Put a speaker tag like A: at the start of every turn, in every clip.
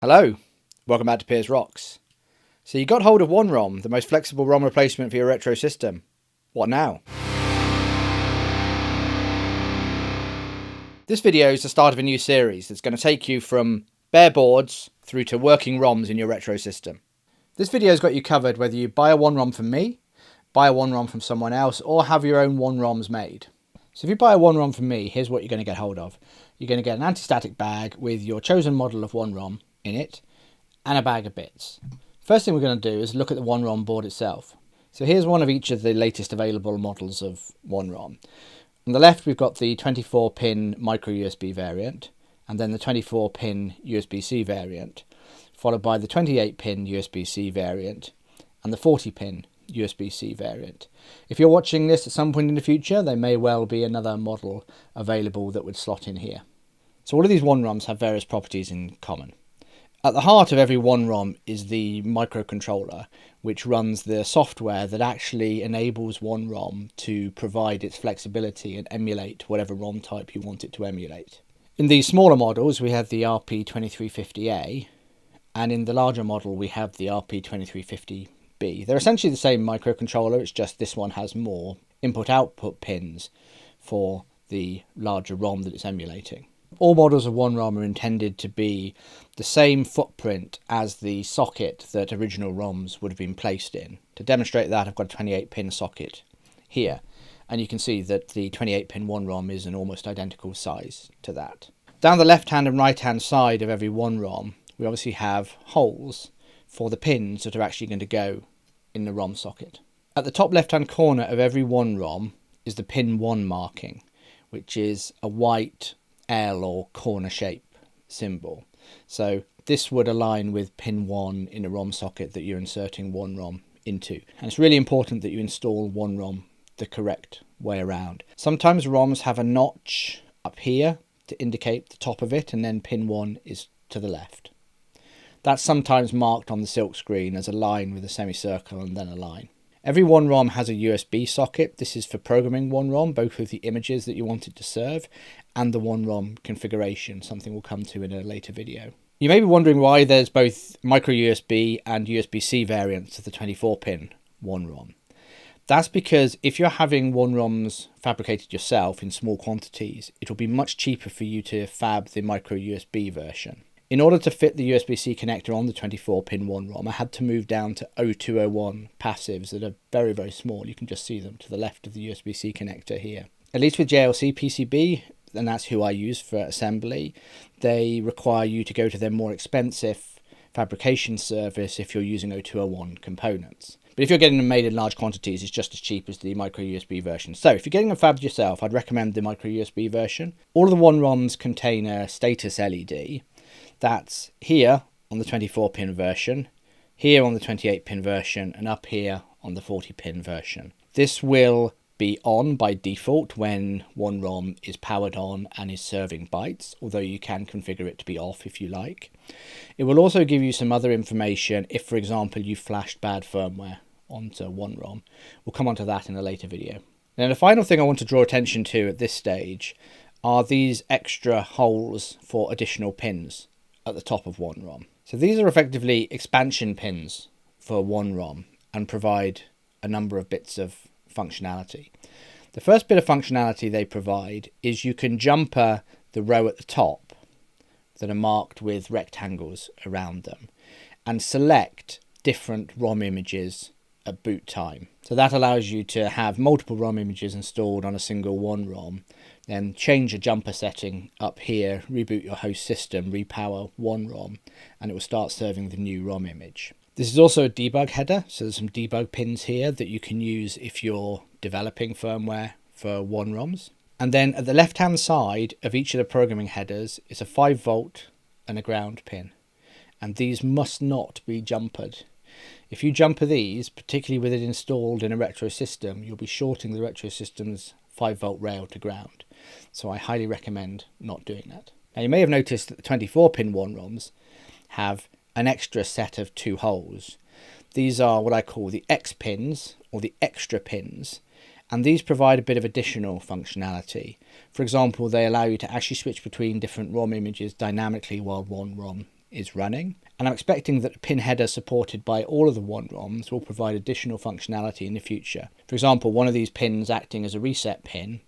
A: Hello, welcome back to Piers Rocks. So you got hold of One ROM, the most flexible ROM replacement for your retro system. What now? This video is the start of a new series that's going to take you from bare boards through to working ROMs in your retro system. This video's got you covered whether you buy a One ROM from me, buy a One ROM from someone else, or have your own One ROMs made. So if you buy a One ROM from me, here's what you're going to get hold of. You're going to get an anti-static bag with your chosen model of One ROM in it, and a bag of bits. First thing we're going to do is look at the One ROM board itself. So here's one of each of the latest available models of One ROM. On the left we've got the 24-pin micro USB variant, and then the 24-pin USB-C variant, followed by the 28-pin USB-C variant, and the 40-pin USB-C variant. If you're watching this at some point in the future, there may well be another model available that would slot in here. So all of these One ROMs have various properties in common. At the heart of every One ROM is the microcontroller, which runs the software that actually enables One ROM to provide its flexibility and emulate whatever ROM type you want it to emulate. In these smaller models we have the RP2350A, and in the larger model we have the RP2350B. They're essentially the same microcontroller, it's just this one has more input-output pins for the larger ROM that it's emulating. All models of One ROM are intended to be the same footprint as the socket that original ROMs would have been placed in. To demonstrate that, I've got a 28-pin socket here, and you can see that the 28-pin One ROM is an almost identical size to that. Down the left-hand and right-hand side of every One ROM, we obviously have holes for the pins that are actually going to go in the ROM socket. At the top left-hand corner of every One ROM is the pin 1 marking, which is a white L or corner shape symbol. So this would align with pin 1 in a ROM socket that you're inserting One ROM into. And it's really important that you install One ROM the correct way around. Sometimes ROMs have a notch up here to indicate the top of it, and then pin 1 is to the left. That's sometimes marked on the silk screen as a line with a semicircle and then a line. Every One ROM has a USB socket. This is for programming One ROM, both with the images that you want it to serve and the One ROM configuration, something we'll come to in a later video. You may be wondering why there's both micro USB and USB-C variants of the 24-pin One ROM. That's because if you're having One ROMs fabricated yourself in small quantities, it will be much cheaper for you to fab the micro USB version. In order to fit the USB-C connector on the 24-pin One ROM, I had to move down to 0201 passives that are very, very small. You can just see them to the left of the USB-C connector here. At least with JLC PCB, and that's who I use for assembly, they require you to go to their more expensive fabrication service if you're using 0201 components. But if you're getting them made in large quantities, it's just as cheap as the micro USB version. So if you're getting them fabbed yourself, I'd recommend the micro USB version. All of the One ROMs contain a status LED. That's here on the 24-pin version, here on the 28-pin version, and up here on the 40-pin version. This will be on by default when One ROM is powered on and is serving bytes, although you can configure it to be off if you like. It will also give you some other information if, for example, you flashed bad firmware onto One ROM. We'll come on to that in a later video. Now, the final thing I want to draw attention to at this stage are these extra holes for additional pins at the top of One ROM. So these are effectively expansion pins for One ROM and provide a number of bits of functionality. The first bit of functionality they provide is you can jumper the row at the top that are marked with rectangles around them and select different ROM images at boot time. So that allows you to have multiple ROM images installed on a single One ROM, then change a jumper setting up here, reboot your host system, repower One ROM, and it will start serving the new ROM image. This is also a debug header, so there's some debug pins here that you can use if you're developing firmware for One ROMs. And then at the left-hand side of each of the programming headers is a 5-volt and a ground pin, and these must not be jumpered. If you jumper these, particularly with it installed in a retro system, you'll be shorting the retro system's 5-volt rail to ground. So I highly recommend not doing that. Now you may have noticed that the 24-pin One ROMs have an extra set of 2 holes. These are what I call the X pins, or the extra pins, and these provide a bit of additional functionality. For example, they allow you to actually switch between different ROM images dynamically while one ROM is running. And I'm expecting that the pin header supported by all of the One ROMs will provide additional functionality in the future. For example, one of these pins acting as a reset pin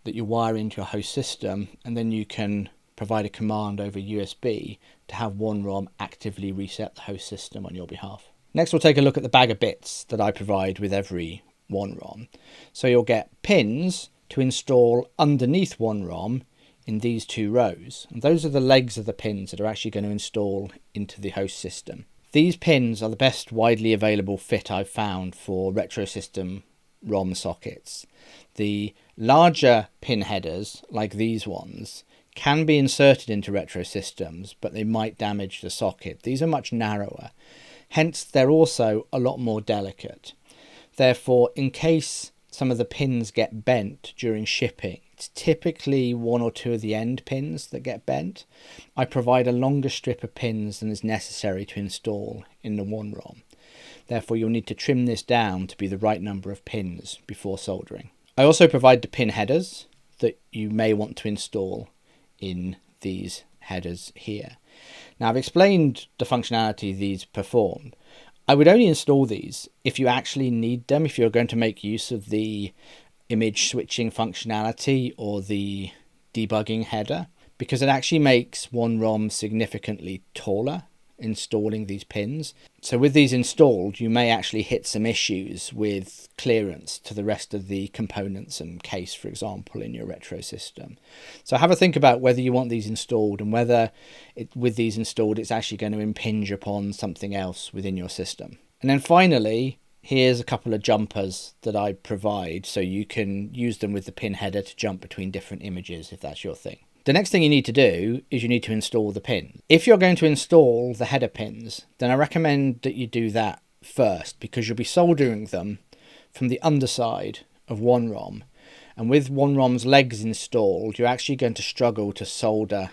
A: that you wire into your host system, and then you can provide a command over USB to have One ROM actively reset the host system on your behalf. Next, we'll take a look at the bag of bits that I provide with every One ROM. So you'll get pins to install underneath One ROM in these two rows. And those are the legs of the pins that are actually going to install into the host system. These pins are the best widely available fit I've found for retro system ROM sockets. The larger pin headers, like these ones, can be inserted into retro systems, but they might damage the socket. These are much narrower. Hence, they're also a lot more delicate. Therefore, in case some of the pins get bent during shipping, it's typically one or two of the end pins that get bent. I provide a longer strip of pins than is necessary to install in the One ROM. Therefore, you'll need to trim this down to be the right number of pins before soldering. I also provide the pin headers that you may want to install in these headers here. Now, I've explained the functionality these perform. I would only install these if you actually need them, if you're going to make use of the image switching functionality or the debugging header, because it actually makes One ROM significantly taller installing these pins. So with these installed, you may actually hit some issues with clearance to the rest of the components and case, for example, in your retro system. So have a think about whether you want these installed and whether with these installed it's actually going to impinge upon something else within your system. And then finally, here's a couple of jumpers that I provide so you can use them with the pin header to jump between different images if that's your thing. The next thing you need to do is you need to install the pin. If you're going to install the header pins, then I recommend that you do that first, because you'll be soldering them from the underside of One ROM. And with One ROM's legs installed, you're actually going to struggle to solder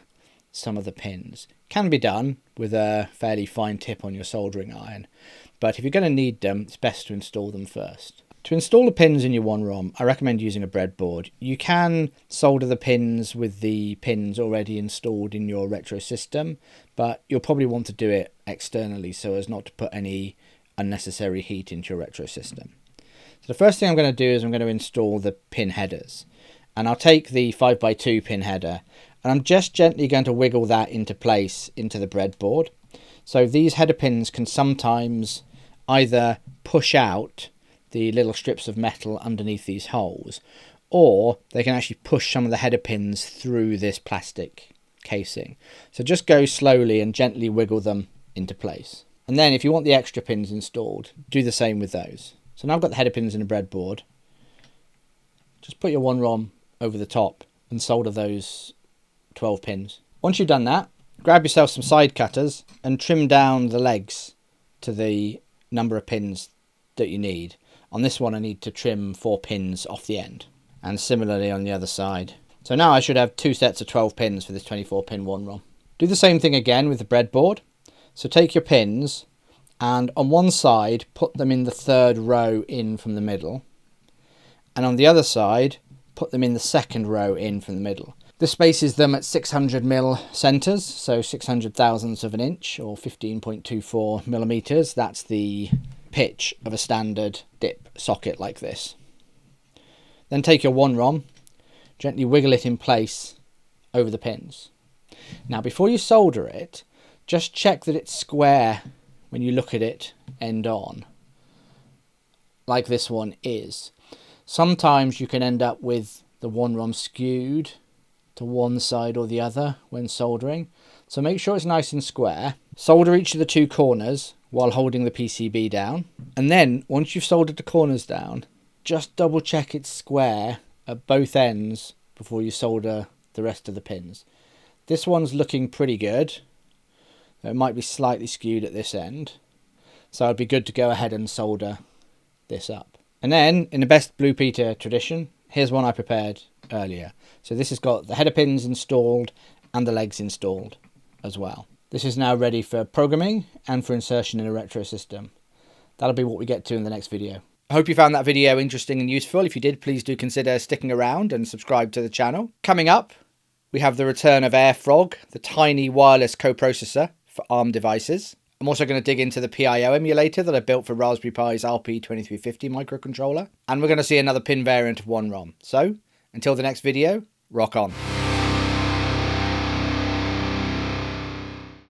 A: some of the pins. Can be done with a fairly fine tip on your soldering iron, but if you're going to need them, it's best to install them first. To install the pins in your One ROM, I recommend using a breadboard. You can solder the pins with the pins already installed in your retro system, but you'll probably want to do it externally so as not to put any unnecessary heat into your retro system. So the first thing I'm going to do is I'm going to install the pin headers. And I'll take the 5x2 pin header and I'm just gently going to wiggle that into place into the breadboard. So these header pins can sometimes either push out the little strips of metal underneath these holes, or they can actually push some of the header pins through this plastic casing. So just go slowly and gently wiggle them into place. And then if you want the extra pins installed, do the same with those. So now I've got the header pins in a breadboard. Just put your One ROM over the top and solder those 12 pins. Once you've done that, grab yourself some side cutters and trim down the legs to the number of pins that you need. On this one I need to trim 4 pins off the end, and similarly on the other side. So now I should have 2 sets of 12 pins for this 24 pin One ROM. Do the same thing again with the breadboard. So take your pins and on one side put them in the 3rd row in from the middle, and on the other side put them in the 2nd row in from the middle. This spaces them at 600mm centres, so 600 thousandths of an inch or 15.24 millimeters. That's the pitch of a standard dip socket like this. Then take your One ROM, gently wiggle it in place over the pins. Now before you solder it, just check that it's square when you look at it end on, like this one is. Sometimes you can end up with the One ROM skewed to one side or the other when soldering, so make sure it's nice and square. Solder each of the 2 corners while holding the PCB down, and then once you've soldered the corners down, just double check it's square at both ends before you solder the rest of the pins. This one's looking pretty good. It might be slightly skewed at this end, so it'd be good to go ahead and solder this up. And then, in the best Blue Peter tradition, here's one I prepared earlier. So this has got the header pins installed and the legs installed as well. This is now ready for programming and for insertion in a retro system. That'll be what we get to in the next video. I hope you found that video interesting and useful. If you did, please do consider sticking around and subscribe to the channel. Coming up, we have the return of AirFrog, the tiny wireless coprocessor for ARM devices. I'm also going to dig into the PIO emulator that I built for Raspberry Pi's RP2350 microcontroller. And we're going to see another pin variant of One ROM. So, until the next video, rock on.